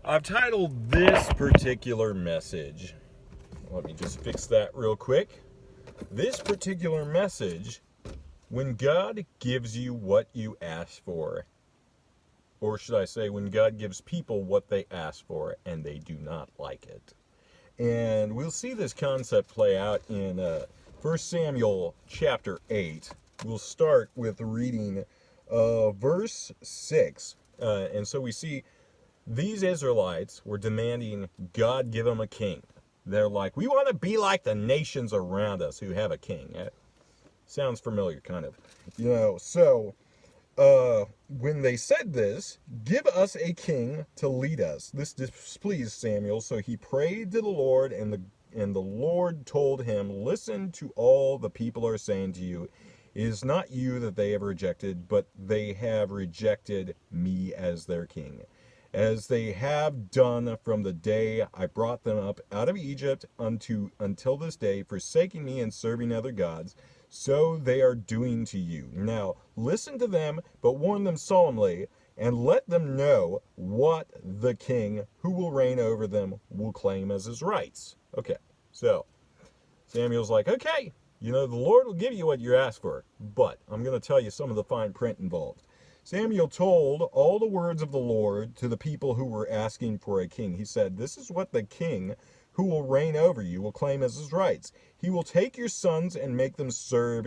I've titled this particular message, let me just fix that real quick. This particular message, when God gives you what you ask for, or should I say, when God gives people what they ask for and they do not like it. And we'll see this concept play out in 1 Samuel chapter 8. We'll start with reading verse 6. And so we see these Israelites were demanding God give them a king. They're like, we want to be like the nations around us who have a king. Sounds familiar, kind of. So when they said this, give us a king to lead us. This displeased Samuel, so he prayed to the Lord, and the Lord told him, listen to all the people are saying to you. It is not you that they have rejected, but they have rejected me as their king, as they have done from the day I brought them up out of Egypt until this day, forsaking me and serving other gods. So they are doing to you. Now listen to them, but warn them solemnly, and let them know what the king who will reign over them will claim as his rights. Okay, so Samuel's like, okay, the Lord will give you what you ask for, but I'm going to tell you some of the fine print involved. Samuel told all the words of the Lord to the people who were asking for a king. He said, this is what the king who will reign over you will claim as his rights. He will take your sons and make them serve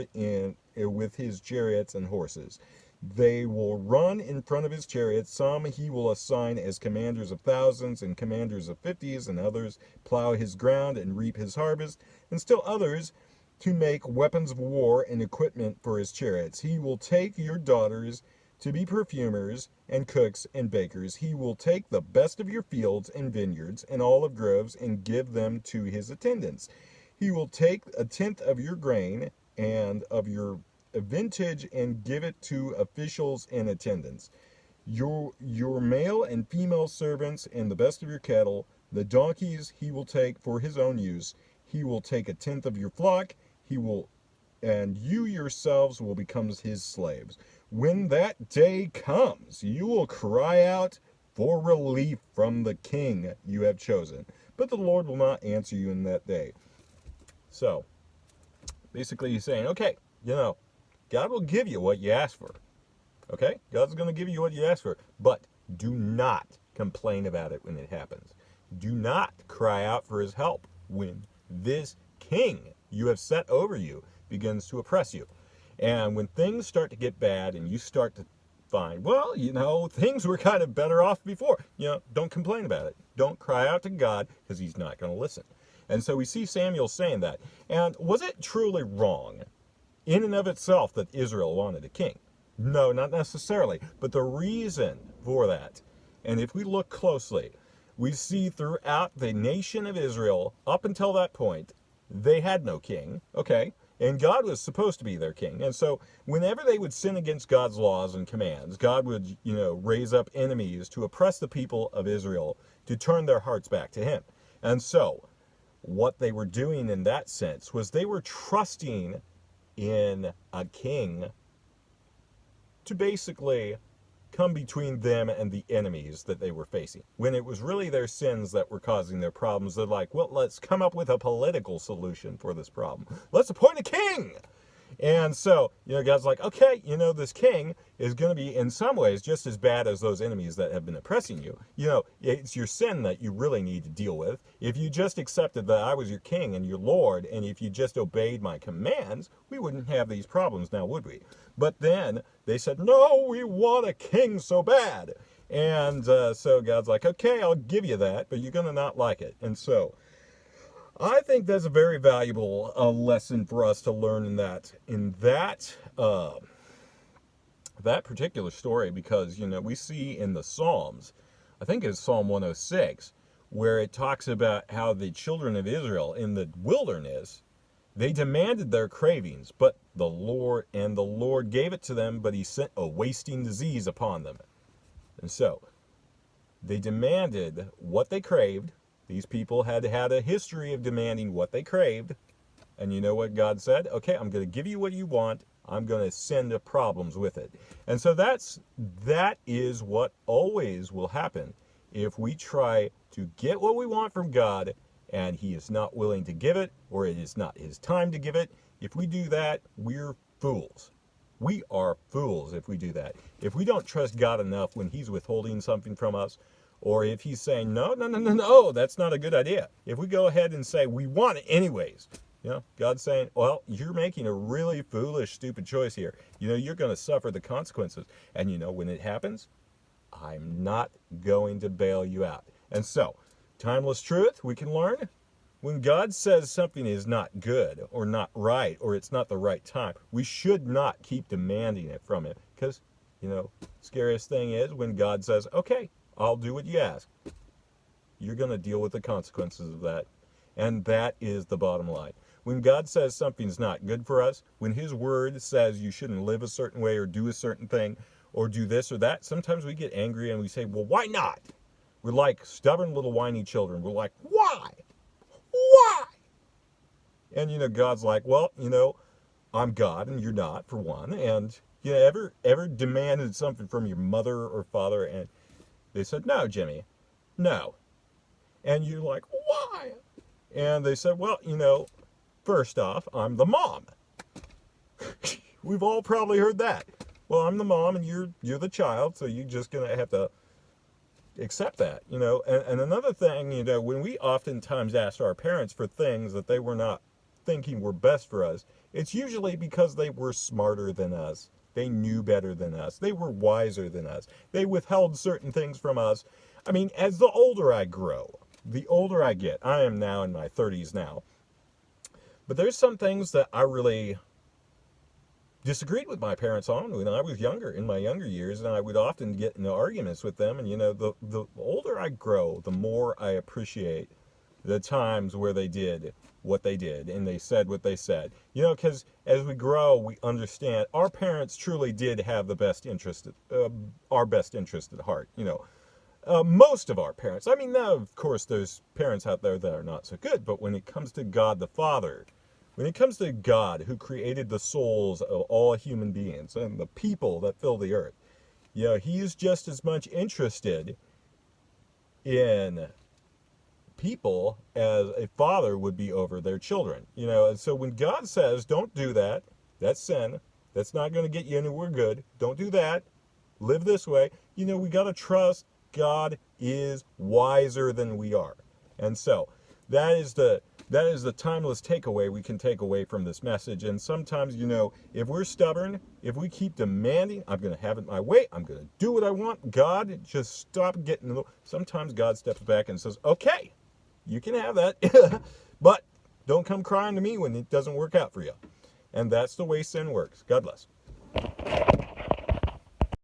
with his chariots and horses. They will run in front of his chariots. Some he will assign as commanders of thousands and commanders of 50s, and others plow his ground and reap his harvest, and still others to make weapons of war and equipment for his chariots. He will take your daughters to be perfumers and cooks and bakers. He will take the best of your fields and vineyards and olive groves and give them to his attendants. He will take a tenth of your grain and of your vintage and give it to officials and attendants. Your male and female servants and the best of your cattle, the donkeys he will take for his own use. He will take a tenth of your flock. And you yourselves will become his slaves. When that day comes, you will cry out for relief from the king you have chosen, but the Lord will not answer you in that day. So, basically he's saying, okay, God will give you what you ask for. Okay? God's going to give you what you ask for, but do not complain about it when it happens. Do not cry out for his help when this king you have set over you begins to oppress you. And when things start to get bad and you start to find, well, things were kind of better off before, don't complain about it. Don't cry out to God, because he's not going to listen. And so we see Samuel saying that. And was it truly wrong in and of itself that Israel wanted a king? No, not necessarily. But the reason for that, and if we look closely, we see throughout the nation of Israel, up until that point, they had no king, okay? And God was supposed to be their king. And so whenever they would sin against God's laws and commands, God would, raise up enemies to oppress the people of Israel, to turn their hearts back to him. And so what they were doing in that sense was they were trusting in a king to basically come between them and the enemies that they were facing. When it was really their sins that were causing their problems, they're like, well, let's come up with a political solution for this problem. Let's appoint a king. And so, God's like, okay, this king is going to be in some ways just as bad as those enemies that have been oppressing you. It's your sin that you really need to deal with. If you just accepted that I was your king and your Lord, and if you just obeyed my commands, we wouldn't have these problems now, would we? But then they said, no, we want a king so bad. And so God's like, okay, I'll give you that, but you're going to not like it. And so I think that's a very valuable lesson for us to learn in that particular story, because we see in the Psalms, I think it's Psalm 106, where it talks about how the children of Israel in the wilderness, they demanded their cravings, but the Lord gave it to them, but he sent a wasting disease upon them. And so they demanded what they craved. These people had had a history of demanding what they craved. And you know what God said? Okay, I'm going to give you what you want. I'm going to send problems with it. And so that is what always will happen if we try to get what we want from God and he is not willing to give it, or it is not his time to give it, if we do that, we're fools. We are fools if we do that. If we don't trust God enough when he's withholding something from us, or if he's saying, no, that's not a good idea. If we go ahead and say, we want it anyways, God's saying, well, you're making a really foolish, stupid choice here. You're going to suffer the consequences. And when it happens, I'm not going to bail you out. And so, timeless truth we can learn. When God says something is not good or not right or it's not the right time, we should not keep demanding it from him. Because, scariest thing is when God says, okay, I'll do what you ask. You're going to deal with the consequences of that. And that is the bottom line. When God says something's not good for us, when his word says you shouldn't live a certain way or do a certain thing or do this or that, sometimes we get angry and we say, well, why not? We're like stubborn little whiny children. We're like, why? Why? And God's like, well, I'm God and you're not, for one. And ever demanded something from your mother or father and they said, no, Jimmy, no. And you're like, why? And they said, well, first off, I'm the mom. We've all probably heard that. Well, I'm the mom and you're the child, so you're just going to have to accept that, And another thing, when we oftentimes ask our parents for things that they were not thinking were best for us, it's usually because they were smarter than us. They knew better than us. They were wiser than us. They withheld certain things from us. I mean, as the older I grow, the older I get, I am now in my 30s now, but there's some things that I really disagreed with my parents on when I was younger, in my younger years, and I would often get into arguments with them. And the older I grow, the more I appreciate the times where they did what they did and they said what they said. Because as we grow, we understand our parents truly did have the best interest, our best interest at heart. Most of our parents. I mean, now of course there's parents out there that are not so good, but when it comes to God the Father, when it comes to God who created the souls of all human beings and the people that fill the earth, he's just as much interested in people as a father would be over their children. And so when God says, don't do that, that's sin, that's not going to get you anywhere good, don't do that, live this way, we got to trust God is wiser than we are. And so that is the timeless takeaway we can take away from this message. And sometimes, if we're stubborn, if we keep demanding, I'm going to have it my way, I'm going to do what I want, God, just stop getting. Sometimes God steps back and says, okay, you can have that, but don't come crying to me when it doesn't work out for you. And that's the way sin works. God bless.